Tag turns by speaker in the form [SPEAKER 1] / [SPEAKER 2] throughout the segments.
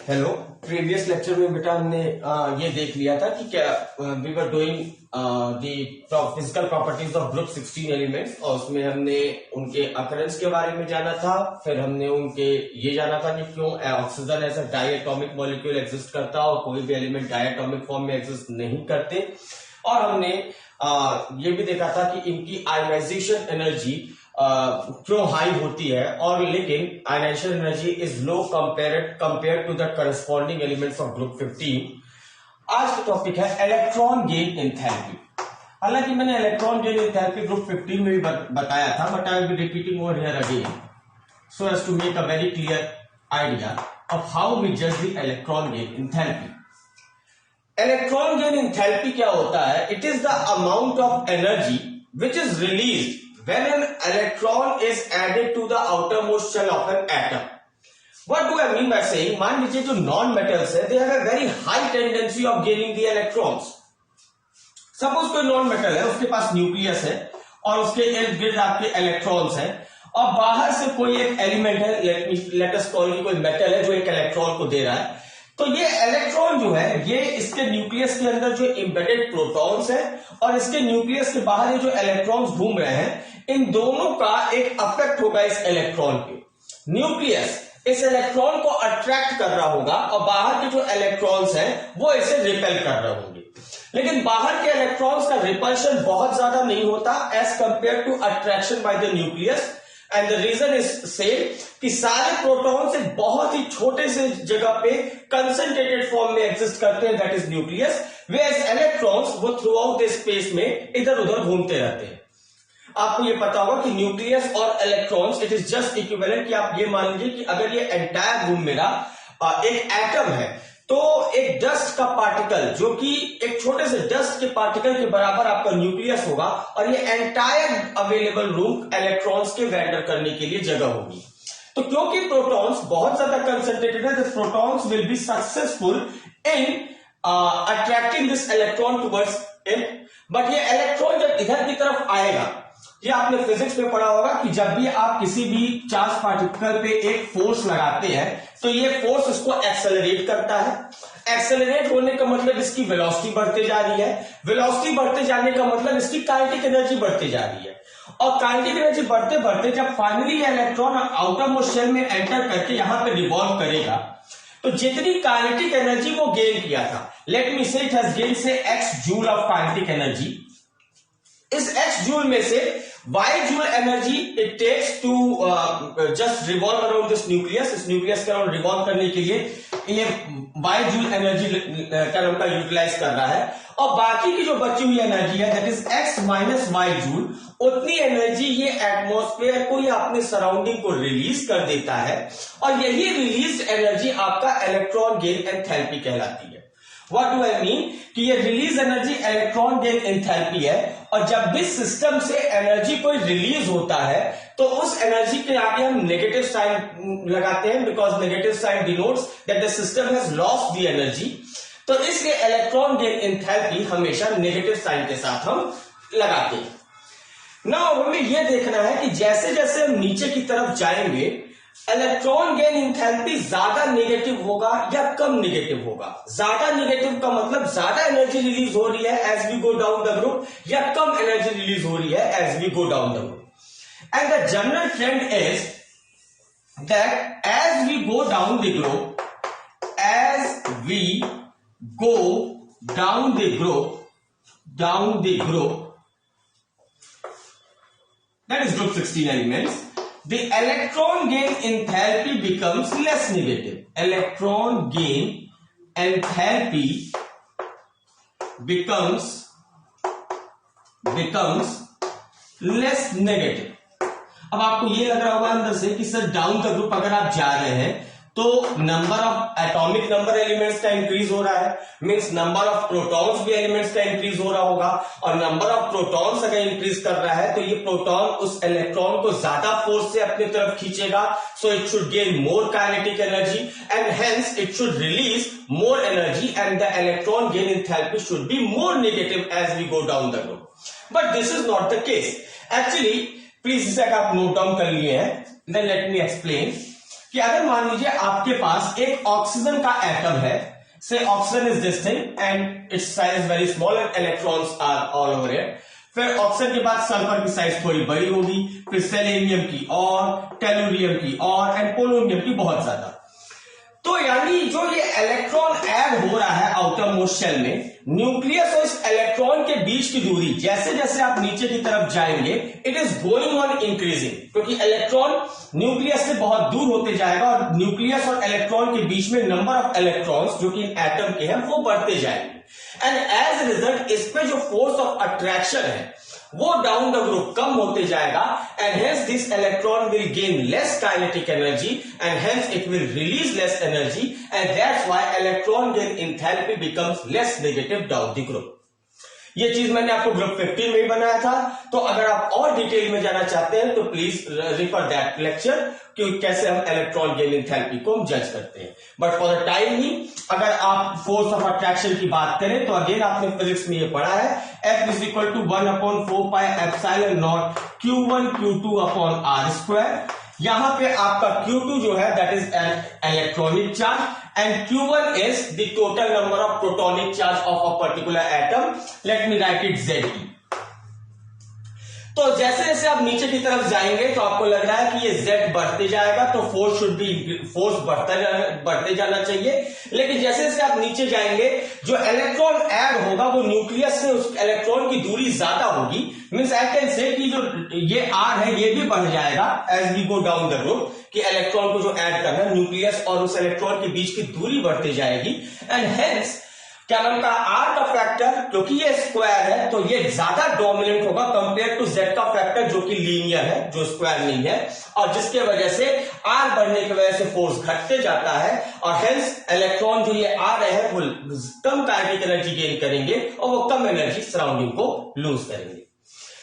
[SPEAKER 1] Hello. Previous lecture में बेटा हमने ये देख लिया था कि क्या we were doing the physical properties of group 16 elements, और उसमें हमने उनके अकरेंस के बारे में जाना था। फिर हमने उनके ये जाना था कि क्यों ऑक्सीजन ऐसा डायटोमिक मॉलिक्यूल एग्जिस्ट करता और कोई भी एलिमेंट डायटोमिक फॉर्म में एग्जिस्ट नहीं करते। और हमने ये भी देखा था कि इनकी आयोनाइजेशन एनर्जी क्यों हाई होती है, और लेकिन ionization energy is low compare to the corresponding elements of group 15। आज का टॉपिक है इलेक्ट्रॉन गेन एंथैल्पी। हालांकि मैंने इलेक्ट्रॉन गेन एंथैल्पी ग्रुप 15 में भी बताया था, but I will be repeating over here again so as to make a very clear idea of how we जज the electron gain enthalpy. Electron gain enthalpy क्या होता है? It is the amount of energy which is released when an electron is added to the outermost shell of an atom. What do I mean by saying? मान लीजिए जो non metals है, they have a very high tendency of gaining the electrons. Suppose कोई non metal है, उसके पास nucleus है और उसके इर्द गिर्द आपके इलेक्ट्रॉन्स हैं, और बाहर से कोई एक एलिमेंट है, लेट अस कॉल कोई मेटल है जो एक इलेक्ट्रॉन को दे रहा है। तो ये इलेक्ट्रॉन जो है, ये इसके न्यूक्लियस के अंदर जो एम्बेडेड प्रोटॉन्स है और इसके न्यूक्लियस के बाहर ये जो इलेक्ट्रॉन्स घूम रहे हैं, इन दोनों का एक अफेक्ट होगा इस इलेक्ट्रॉन पे। न्यूक्लियस इस इलेक्ट्रॉन को अट्रैक्ट कर रहा होगा और बाहर के जो इलेक्ट्रॉन्स हैं वो इसे रिपेल कर रहे होंगे। लेकिन बाहर के इलेक्ट्रॉन्स का रिपल्शन बहुत ज्यादा नहीं होता as compare to attraction by the nucleus, and the reason is same कि सारे प्रोटॉन्स एक बहुत ही छोटे से जगह पे कंसंट्रेटेड फॉर्म में एग्जिस्ट करते हैं, that is nucleus, whereas electrons वो थ्रू आउट द स्पेस में इधर उधर घूमते रहते हैं। आपको ये पता होगा कि न्यूक्लियस और electrons it is just equivalent, कि आप ये मान लीजिए कि अगर ये एंटायर रूम मेरा एक एटम है, तो एक डस्ट का पार्टिकल जो कि एक छोटे से डस्ट के पार्टिकल के बराबर आपका न्यूक्लियस होगा, और ये एंटायर अवेलेबल रूम इलेक्ट्रॉन्स के वेंडर करने के लिए जगह होगी। तो क्योंकि प्रोटॉन्स बहुत ज्यादा कंसंट्रेटेड है, the protons will be successful in attracting this electron towards it. But ये इलेक्ट्रॉन जब इधर की तरफ आएगा, ये आपने फिजिक्स में पढ़ा होगा कि जब भी आप किसी भी चार्ज पार्टिकल पे एक फोर्स लगाते हैं तो ये फोर्स उसको एक्सेलरेट करता है। एक्सेलरेट होने का मतलब इसकी वेलोसिटी बढ़ते जा रही है, वेलोसिटी बढ़ते जाने का मतलब इसकी काइनेटिक एनर्जी बढ़ते जा रही है, और काइनेटिक एनर्जी बढ़ते बढ़ते जब फाइनली ये इलेक्ट्रॉन आउटर मोस्ट शेल में एंटर करके यहां पे रिवॉल्व करेगा, तो जितनी काइनेटिक एनर्जी वो गेन किया था, let me say it has gain say x joule of kinetic energy, इस x जूल में से y joule energy it takes to just revolve around this nucleus. इस न्यूक्लियस के अराउंड रिवॉल्व करने के लिए ये y जूल एनर्जी टर्म का यूटिलाइज कर रहा है, और बाकी की जो बची हुई एनर्जी है that is x minus y joule, उतनी एनर्जी ये एटमॉस्फेयर को या अपने सराउंडिंग को रिलीज कर देता है, और यही रिलीज एनर्जी आपका इलेक्ट्रॉन गेन एंथैल्पी कहलाती है। What do I mean? कि ये release energy electron gain enthalpy है, और जब भी सिस्टम से एनर्जी कोई रिलीज होता है तो उस एनर्जी के आगे हम नेगेटिव साइन लगाते हैं, because negative sign denotes that the system has lost the energy. तो इसलिए इलेक्ट्रॉन गेन एंथैल्पी हमेशा नेगेटिव साइन के साथ हम लगाते हैं। नाउ हमें यह देखना है कि जैसे जैसे हम नीचे की तरफ जाएंगे, इलेक्ट्रॉन गेन एंथैल्पी ज्यादा नेगेटिव होगा या कम नेगेटिव होगा। ज्यादा नेगेटिव का मतलब ज्यादा एनर्जी रिलीज हो रही है as we go down the group, या कम एनर्जी रिलीज हो रही है as we go down the group. And the general trend is that as we go down the group, as we go down the group, that is group 16 elements, the electron gain enthalpy becomes less negative. Electron gain enthalpy becomes less negative. अब आपको ये लग रहा होगा अंदर से कि sir down the group अगर आप जा रहे हैं तो number of atomic number elements का इंक्रीज हो रहा है, मींस नंबर ऑफ प्रोटॉन्स भी एलिमेंट्स का इंक्रीज हो रहा होगा, और नंबर ऑफ प्रोटॉन्स अगर इंक्रीज कर रहा है तो ये प्रोटॉन उस इलेक्ट्रॉन को ज्यादा फोर्स से अपनी तरफ खींचेगा, so it should gain more kinetic energy and hence it should release more energy, and the electron gain enthalpy should be more negative as we go down the group. But this is not the case actually. Please इसे आप note down कर लिए हैं, then let me explain. कि अगर मान लीजिए आपके पास एक ऑक्सीजन का एटम है, say oxygen is this thing and its size is very small and electrons are all over it. फिर ऑक्सीजन के बाद सल्फर की साइज थोड़ी बड़ी होगी, फिर सेलेनियम की और टेलुरियम की और एंड पोलोनियम की बहुत ज्यादा। तो यानी जो ये इलेक्ट्रॉन ऐड हो रहा है आउटर मोस्ट शेल में, न्यूक्लियस और इस इलेक्ट्रॉन के बीच की दूरी जैसे जैसे आप नीचे की तरफ जाएंगे it is going on increasing, क्योंकि इलेक्ट्रॉन न्यूक्लियस से बहुत दूर होते जाएगा और न्यूक्लियस और इलेक्ट्रॉन के बीच में नंबर ऑफ इलेक्ट्रॉन्स जो कि एटम के हैं वो बढ़ते जाएंगे एंड एज रिजल्ट इस पे जो फोर्स ऑफ अट्रैक्शन है वो डाउन द ग्रुप कम होते जाएगा and hence this electron will gain less kinetic energy and hence it will release less energy and that's why electron gain enthalpy becomes less negative down the group. ये चीज मैंने आपको group 15 में ही बनाया था, तो अगर आप और डिटेल में जाना चाहते हैं तो प्लीज रिफर दैट लेक्चर कि कैसे हम इलेक्ट्रॉन गेन एंथैल्पी को हम जज करते हैं। बट फॉर द टाइम ही अगर आप फोर्स ऑफ अट्रैक्शन की बात करें तो अगेन आपने फिजिक्स में ये पढ़ा है, F is equal to 1/4 pi epsilon naught Q1 Q2 upon R square. यहां पे आपका Q2 जो है that is an electronic charge and Q1 is the total number of protonic charge of a particular atom. Let me write it Ze। तो जैसे जैसे आप नीचे की तरफ जाएंगे तो आपको लग रहा है कि ये Z बढ़ते जाएगा तो फोर्स बढ़ते जाना चाहिए, लेकिन जैसे जैसे आप नीचे जाएंगे जो इलेक्ट्रॉन ऐड होगा वो न्यूक्लियस से उस इलेक्ट्रॉन की दूरी ज्यादा होगी। मींस आई कैन से कि जो ये R है ये भी बढ़ जाएगा as we go down the group, कि इलेक्ट्रॉन को जो ऐड करना है न्यूक्लियस और उस इलेक्ट्रॉन के बीच की दूरी बढ़ती जाएगी एंड हेंस क्या नाम का R का फैक्टर, क्योंकि ये स्क्वायर है तो ये ज्यादा डोमिनेंट होगा कंपेयर टू Z का फैक्टर जो कि लीनियर है, जो स्क्वायर नहीं है, और जिसके वजह से R बढ़ने की वजह से फोर्स घटते जाता है और हेंस इलेक्ट्रॉन जो ये आ रहे हैं वो कम काइनेटिक एनर्जी गेन करेंगे और वो कम एनर्जी सराउंडिंग को लूज करेंगे।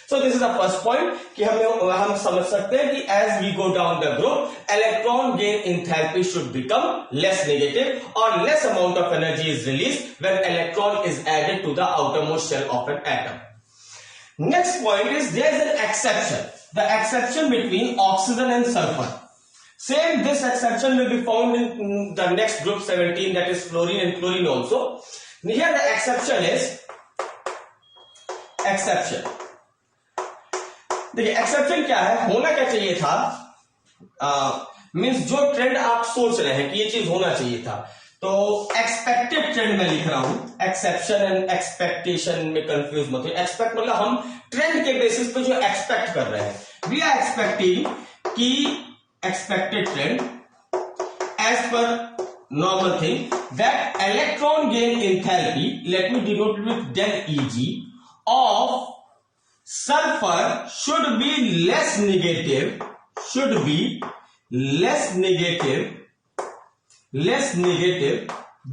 [SPEAKER 1] So this is the first point कि हम समझ सकते हैं कि as we go down the group electron gain enthalpy should become less negative or less amount of energy is released when electron is added to the outermost shell of an atom. Next point is there is an exception, the exception between oxygen and sulfur. Same this exception will be found in the next group 17, that is fluorine and chlorine also. Here the exception is exception. देखिए exception क्या है, होना क्या चाहिए था, means जो trend आप सोच रहे हैं कि ये चीज होना चाहिए था, तो एक्सपेक्टेड ट्रेंड में लिख रहा हूं। एक्सेप्शन एंड एक्सपेक्टेशन में कंफ्यूज मत होइए। एक्सपेक्ट मतलब हम ट्रेंड के बेसिस पे जो एक्सपेक्ट कर रहे हैं, वी आर एक्सपेक्टिंग कि expected trend as per normal thing that electron gain enthalpy, let me denote with del Eg of sulfur should be less negative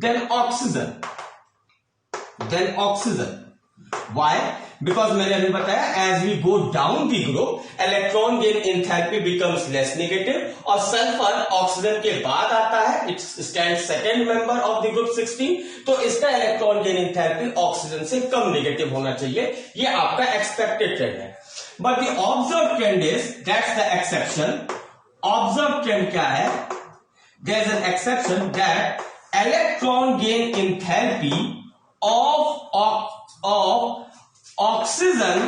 [SPEAKER 1] than oxygen. Why? Because मैंने अभी बताया as we go down the group electron gain enthalpy becomes less negative और sulphur oxygen के बाद आता है, it stands second member of the group 16, तो इसका इलेक्ट्रॉन गेन एंथैल्पी ऑक्सीजन से कम नेगेटिव होना चाहिए। ये आपका एक्सपेक्टेड ट्रेंड है। But the observe trend is that's the exception. Observe trend क्या है? There is an exception that electron gain enthalpy of oxygen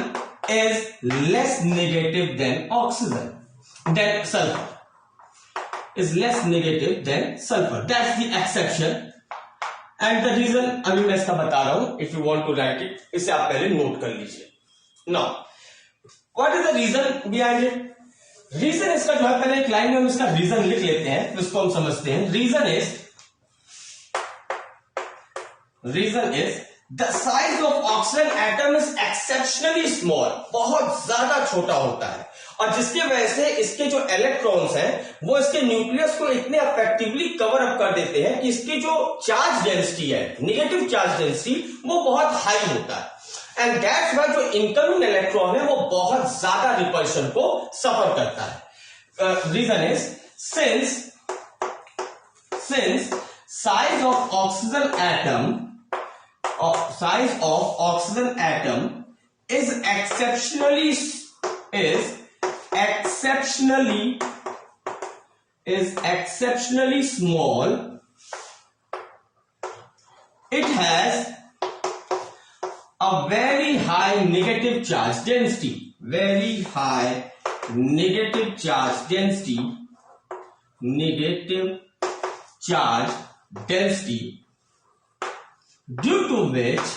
[SPEAKER 1] is less negative than sulfur. Is less negative than sulfur. That's the exception. And the reason अभी मैं इसका बता रहा हूं, if you want to write it, इसे आप पहले note कर लीजिए। Now, what is the reason behind it? Reason इसका जो है, पहले एक लाइन में हम इसका रीजन लिख लेते हैं, तो इसको हम समझते हैं। Reason is the size of oxygen atom is exceptionally small, बहुत ज्यादा छोटा होता है, और जिसकी वजह से इसके जो इलेक्ट्रॉन्स हैं वो इसके न्यूक्लियस को इतने इफेक्टिवली कवर अप कर देते हैं कि इसकी जो चार्ज डेंसिटी है, नेगेटिव चार्ज डेंसिटी, वो बहुत हाई होता है एंड दैट्स व्हाई जो इनकमिंग इलेक्ट्रॉन है वो बहुत ज्यादा रिपल्शन को सफर करता है। Reason is since size of oxygen atom is is exceptionally small, it has a very high negative charge density, very high negative charge density, negative charge density, due to which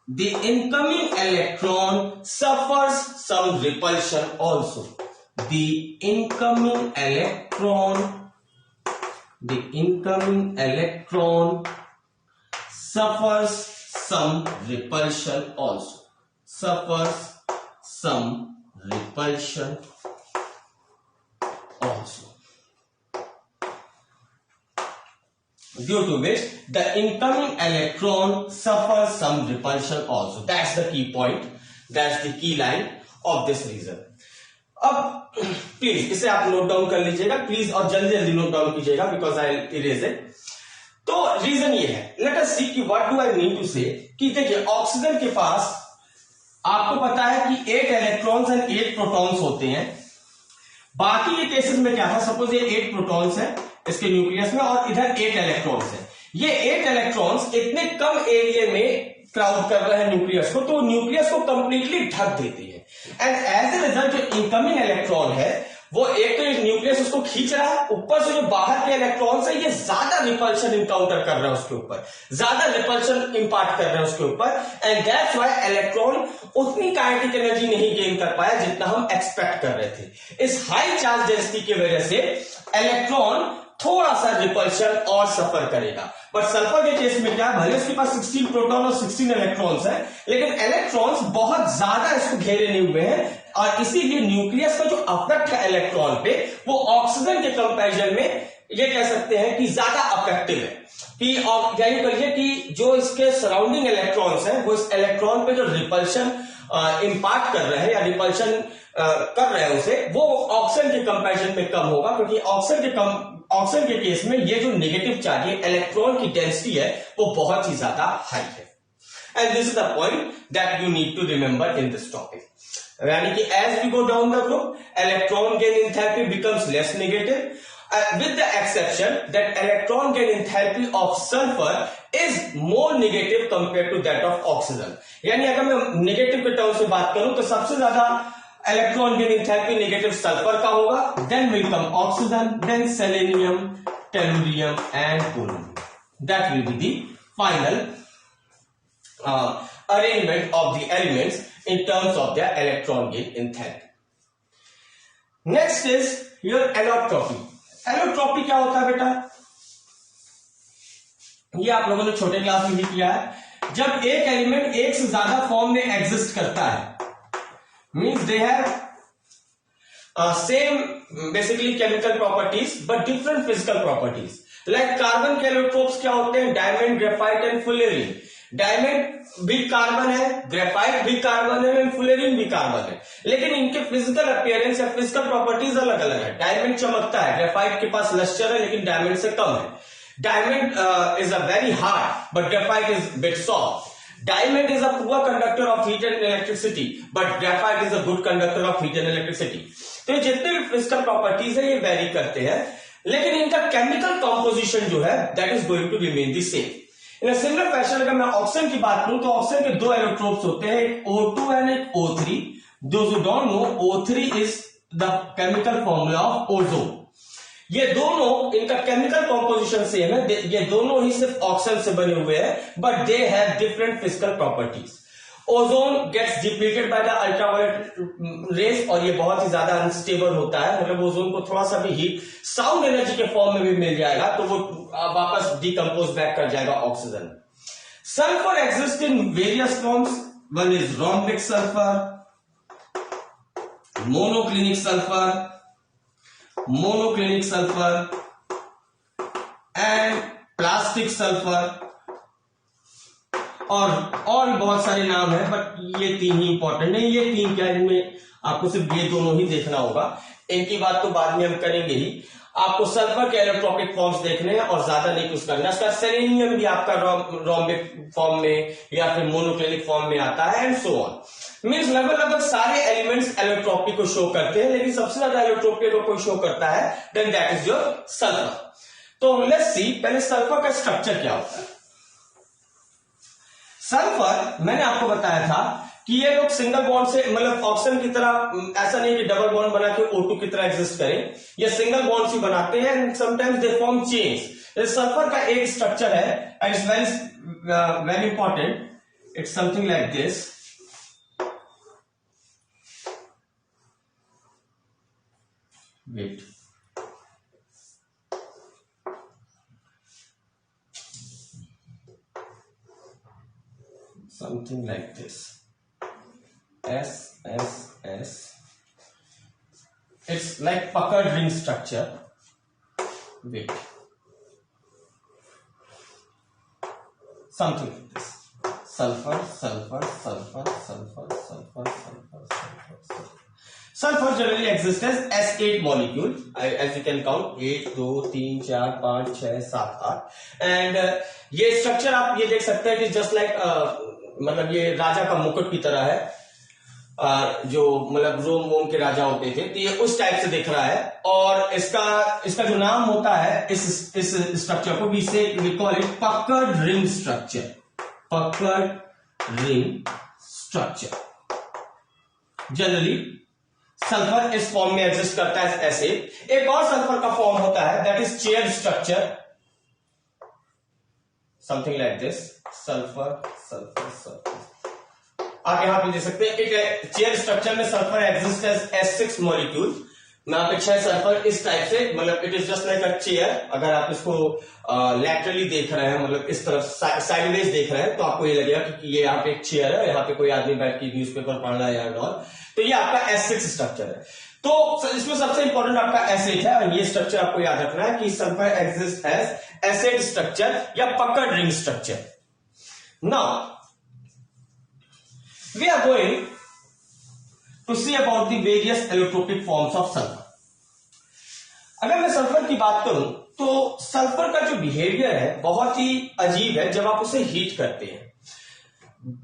[SPEAKER 1] the incoming electron suffers some repulsion also. The incoming electron suffers some repulsion also. Due to which the incoming electron suffers some repulsion also. That's the key point. That's the key line of this reason. अब please इसे आप note down कर लीजिएगा please, और जल्दी जल्दी note down कीजिएगा because I erase it. तो रीजन ये है, लेट अस सी कि what do I mean to say, कि देखिए ऑक्सीजन के पास आपको पता है कि 8 इलेक्ट्रॉन्स एंड 8 प्रोटॉन्स होते हैं. बाकी ये केसेस में क्या था, सपोज ये 8 प्रोटॉन्स है इसके न्यूक्लियस में और इधर 8 इलेक्ट्रॉन्स है. ये 8 इलेक्ट्रॉन्स इतने कम एरिया में क्राउड कर रहे हैं न्यूक्लियस को, तो न्यूक्लियस को कंप्लीटली ढक देती है. एंड एज ए रिजल्ट जो इनकमिंग इलेक्ट्रॉन है वो एक तो न्यूक्लियस उसको खींच रहा है, ऊपर से जो बाहर के इलेक्ट्रॉन्स है ये ज्यादा रिपल्शन इनकाउंटर कर रहा है उसके ऊपर, ज्यादा रिपल्शन इंपार्ट कर रहे हैं उसके ऊपर. एंड दैट्स व्हाई इलेक्ट्रॉन उतनी काइनेटिक एनर्जी नहीं गेन कर पाया जितना हम एक्सपेक्ट कर रहे थे. इस हाई चार्ज डेंसिटी की वजह से इलेक्ट्रॉन थोड़ा सा रिपल्शन और सफर करेगा. बट सल्फर के केस में क्या है, भले उसके पास 16 प्रोटॉन और 16 इलेक्ट्रॉन्स है, लेकिन इलेक्ट्रॉन्स बहुत ज्यादा इसको घेरे नहीं हुए हैं और इसीलिए न्यूक्लियस का जो अफेक्ट है इलेक्ट्रॉन पे वो ऑक्सीजन के कंपैरिजन में ये कह सकते हैं कि ज्यादा अफेक्टिव है. कि यानी करिए कि जो इसके सराउंडिंग इलेक्ट्रॉन्स हैं वो इस इलेक्ट्रॉन पे जो रिपल्शन इंपार्ट कर रहे हैं या रिपल्शन कर रहे हैं उसे, वो ऑक्सीजन के कंपैरिजन में कम होगा, क्योंकि ऑक्सीजन के केस में ये जो नेगेटिव चार्ज है इलेक्ट्रॉन की डेंसिटी है वो बहुत ही ज्यादा हाई है. And this is the point that you need to remember in this topic. यानी कि as we go down the group electron gain enthalpy becomes less negative, with the exception that electron gain enthalpy of sulfur is more negative compared to that of oxygen. यानी अगर मैं negative के term से बात करूं तो सबसे ज्यादा electron gain enthalpy negative sulphur का होगा, then will come oxygen, then selenium, tellurium and polonium. That will be the final arrangement of the elements in terms of their electron gain enthalpy. Next is your allotropy. Allotropy क्या होता है बेटा, ये आप लोगों ने छोटे क्लास में भी किया है. जब एक एलिमेंट एक से ज्यादा फॉर्म में एग्जिस्ट करता है, means they have same basically chemical properties but different physical properties. Like carbon के एलोट्रोप्स क्या होते हैं, diamond, graphite and fullerene. Diamond भी कार्बन है, ग्रेफाइट भी कार्बन है, फुलेरिन भी कार्बन है, लेकिन इनके फिजिकल अपीयरेंस या फिजिकल प्रॉपर्टीज अलग अलग है. डायमंड चमकता है, ग्रेफाइट के पास लश्चर है लेकिन डायमंड से कम है. Diamond is a very hard but graphite is bit soft. Diamond is a poor conductor of heat and electricity but graphite is a good conductor of heat and electricity. तो जितने भी physical properties है ये very करते हैं, लेकिन इनका chemical composition जो है that is going to remain the same. In similar fashion अगर मैं ऑक्सीजन की बात करूं तो ऑक्सीजन के 2 एलोट्रोप्स होते हैं, एक O2 एंड एक O3. Those who don't know, O3 is the chemical formula of ozone. ये दोनों इनका केमिकल कॉम्पोजिशन सेम है, ये दोनों ही सिर्फ ऑक्सीजन से बने हुए हैं but they have different physical properties. Ozone gets depleted by the ultraviolet rays और ये बहुत ही ज्यादा अनस्टेबल होता है, मतलब ओजोन को थोड़ा सा भी हीट साउंड एनर्जी के फॉर्म में भी मिल जाएगा तो वो वापस डिकम्पोज बैक कर जाएगा oxygen. Sulphur exist in various forms. One is rhombic sulphur, monoclinic sulphur and plastic sulphur, और बहुत सारे नाम हैं बट ये 3 ही इंपॉर्टेंट है. ये 3 क्या, इनमें आपको सिर्फ ये दोनों ही देखना होगा. एक ही बात तो बाद में हम करेंगे ही, आपको सल्फर के इलेक्ट्रोपिक फॉर्म्स देखने हैं और ज्यादा नहीं कुछ करना। इसका सेलेनियम भी आपका रोम्बिक फॉर्म में या फिर मोनोक्लिनिक फॉर्म में आता है एंड सो ऑन। मीन्स लगभग सारे एलिमेंट्स एलेक्ट्रोपी को शो करते हैं, लेकिन सबसे ज्यादा एलेक्ट्रोपी को कोई शो करता है then that is your sulphur. तो लेट्स सी पहले सल्फर का स्ट्रक्चर क्या होता है। सल्फर मैंने आपको बताया था कि ये लोग सिंगल बॉन्ड से, मतलब ऑक्सीजन की तरह, ऐसा नहीं कि डबल बॉन्ड बना के O2 की तरह एग्जिस्ट करें, ये सिंगल बॉन्ड ही बनाते हैं and sometimes they form chains. Sulphur का एक स्ट्रक्चर है and it's very important, it's something like this. Wait, something like this, S. It's like puckered ring structure. Wait, something like this. Sulfur. Sulfur generally exists as S8 molecule, as you can count 1 2 3 4 5 6 7 8 and ये structure आप ये देख सकते हैं कि just like मतलब ये राजा का मुकुट की तरह है, जो मतलब रोम वोम के राजा होते थे, तो ये उस टाइप से दिख रहा है। और इसका जो नाम होता है इस स्ट्रक्चर को we call it puckered ring structure. Puckered ring structure generally sulphur इस फॉर्म में एग्जिस्ट करता है एसिड। एक और सल्फर का फॉर्म होता है that is chair structure, something like this. Sulphur आप यहां पे देख सकते हैं, एक चेयर स्ट्रक्चर में sulphur exist as S6 molecule. मैं आप 6 सल्फर इस टाइप से, मतलब it is just like a chair. अगर आप इसको लैटरली देख रहे हैं, मतलब इस तरफ साइडवेज देख रहे हैं, तो आपको ये लगेगा कि ये यहाँ पे एक चेयर है, यहाँ पे कोई आदमी बैठ के न्यूज़पेपर पढ़ रहा है या और। तो ये आपका S6 स्ट्रक्चर है। तो इसमें सबसे इंपॉर्टेंट आपका S8 है और ये स्ट्रक्चर आपको याद रखना है कि sulphur exist as S8 structure या पकड़ ring structure. Now, we are going to see about the various allotropic forms of sulfur. अगर मैं सल्फर की बात करूं तो सल्फर का जो बिहेवियर है बहुत ही अजीब है जब आप उसे हीट करते हैं।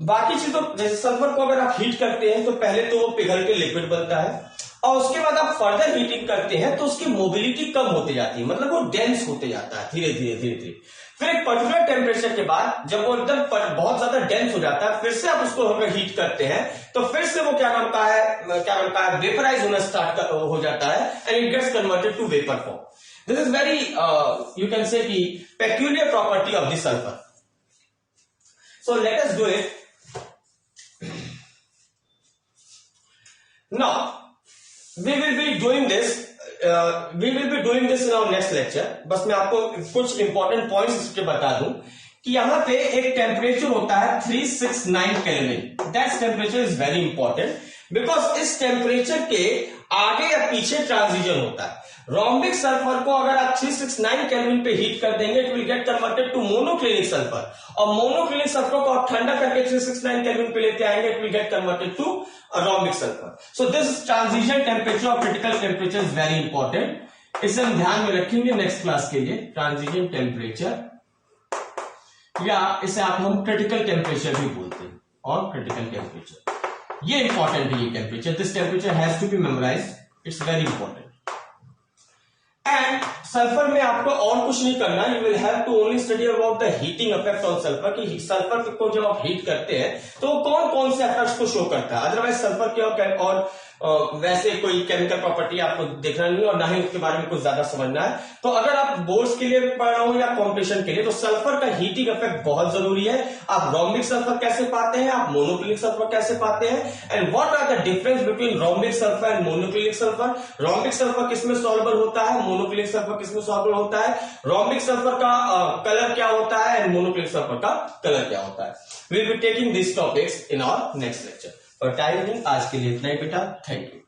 [SPEAKER 1] बाकी चीजों जैसे सल्फर को अगर आप हीट करते हैं तो पहले तो वो पिघल के लिक्विड बनता है और उसके बाद आप फर्दर हीटिंग करते हैं तो उसकी मोबिलिटी कम होते जाती है, मतलब वो डेंस होते जाता है धीरे धीरे। फिर एक पर्टिकुलर टेम्परेचर के बाद जब वो एकदम बहुत ज्यादा डेंस हो जाता है, फिर से आप उसको अगर हीट करते हैं तो फिर से वो क्या नाम का है वेपराइज होना स्टार्ट हो जाता है and it gets converted to vapour form. This is very you can say कि peculiar property of the sulphur. So let us do it now. We will be doing this in our next lecture। बस मैं आपको कुछ important points इसके बता दूं कि यहां पे एक टेम्परेचर होता है 369 kelvin. That temperature is very important because इस टेम्परेचर के आगे या पीछे ट्रांजिशन होता है। रोम्बिक सल्फर को अगर आप 369 केल्विन पे हीट कर देंगे it will get converted to monoclinic sulphur, और मोनोक्लिनिक सल्फर को आप ठंडा करके 369 केल्विन पे लेते आएंगे it will get converted to rhombic sulphur. So this transition temperature और critical temperature is very important. इसे हम ध्यान में रखेंगे नेक्स्ट क्लास के लिए। ट्रांजिशन टेम्परेचर या इसे आप हम क्रिटिकल टेम्परेचर भी बोलते हैं, और क्रिटिकल टेम्परेचर ये इंपॉर्टेंट है। ये temperature, this temperature has to be memorized, it's very important. And sulphur में आपको और कुछ नहीं करना, you will have to only study about the heating effect on sulphur कि सल्फर को जब आप हीट करते हैं तो कौन कौन से इफेक्ट्स को शो करता है। अदरवाइज सल्फर के और वैसे कोई केमिकल प्रॉपर्टी आपको देखना नहीं और ना ही उसके बारे में कुछ ज्यादा समझना है। तो अगर आप बोर्ड्स के लिए पढ़ रहे हो या कॉम्पिटिशन के लिए तो सल्फर का हीटिंग इफेक्ट बहुत जरूरी है। आप रोम्बिक सल्फर कैसे पाते हैं, आप मोनोक्लिनिक सल्फर कैसे पाते हैं, and what are the difference between rhombic sulphur and monoclinic sulphur. Rhombic sulphur किसमें सॉल्युबल होता है, मोनोक्लिनिक सल्फर किसमें सॉल्युबल होता है, रोम्बिक सल्फर का कलर क्या होता है एंड मोनोक्लिनिक सल्फर का कलर क्या होता है। We will be taking this topics in our next lecture. और टाइम आज के लिए इतना ही बेटा, थैंक यू।